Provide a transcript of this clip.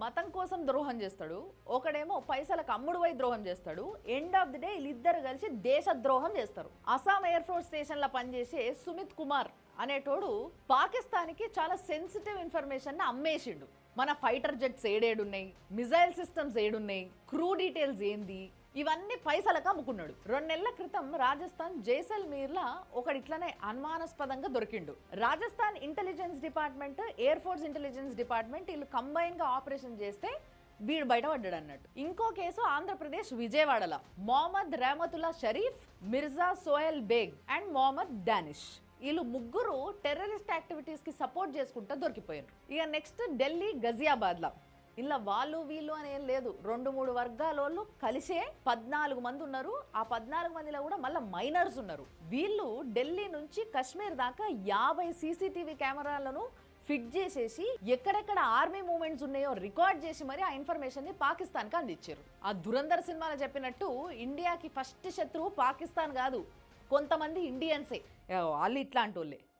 మతం కోసం ద్రోహం చేస్తాడు, ఒకడేమో పైసలకు అమ్ముడువై ద్రోహం చేస్తాడు. ఎండ్ ఆఫ్ ది డే వీళ్ళిద్దరు కలిసి దేశ ద్రోహం చేస్తారు. అస్సాం ఎయిర్ ఫోర్స్ స్టేషన్ లో పనిచేసే సుమిత్ కుమార్ అనేటోడు పాకిస్తాన్కి చాలా సెన్సిటివ్ ఇన్ఫర్మేషన్ అమ్మేసిండు. మన ఫైటర్ జెట్స్ ఏడేడున్నాయి, మిజైల్ సిస్టమ్స్ ఏడున్నాయి, క్రూ డీటెయిల్స్ ఏంది, ఇవన్నీ పైసలకు అమ్ముకున్నాడు. 2 నెలల క్రితం రాజస్థాన్ జైసల్మీర్లా ఒకటి ఇట్లనే అనుమానాస్పదంగా దొరికిండు. Rajasthan intelligence department, air force intelligence department వీళ్ళు కంబైన్ గా ఆపరేషన్ చేస్తే వీడు బయటపడ్డాడు అన్నట్టు. ఇంకో కేసు ఆంధ్రప్రదేశ్ విజయవాడలో మొహమ్మద్ రెహమతుల్లా షరీఫ్, మిర్జా సోహెల్ బేగ్ అండ్ మొహమ్మద్ డానిష్ వీళ్ళు ముగ్గురు టెర్రరిస్ట్ యాక్టివిటీస్ కి సపోర్ట్ చేసుకుంటూ దొరికిపోయారు. ఇక నెక్స్ట్ ఢిల్లీ గజియాబాద్ లా ఇలా వాళ్ళు వీళ్ళు అని ఏం లేదు, 2-3 వర్గాల వాళ్ళు కలిసే 14 మంది ఉన్నారు. ఆ 14 మందిలో కూడా మళ్ళీ మైనర్స్ ఉన్నారు. వీళ్ళు ఢిల్లీ నుంచి కాశ్మీర్ దాకా 50 సీసీటీవీ కెమెరాలను ఫిట్ చేసేసి ఎక్కడెక్కడ ఆర్మీ మూవ్మెంట్స్ ఉన్నాయో రికార్డ్ చేసి మరి ఆ ఇన్ఫర్మేషన్ ని పాకిస్తాన్ కి అందించారు. ఆ ధురంధర్ సినిమాలో చెప్పినట్టు ఇండియాకి ఫస్ట్ శత్రువు పాకిస్తాన్ కాదు, కొంతమంది ఇండియన్సే. వాళ్ళు ఇట్లాంటి వాళ్ళే.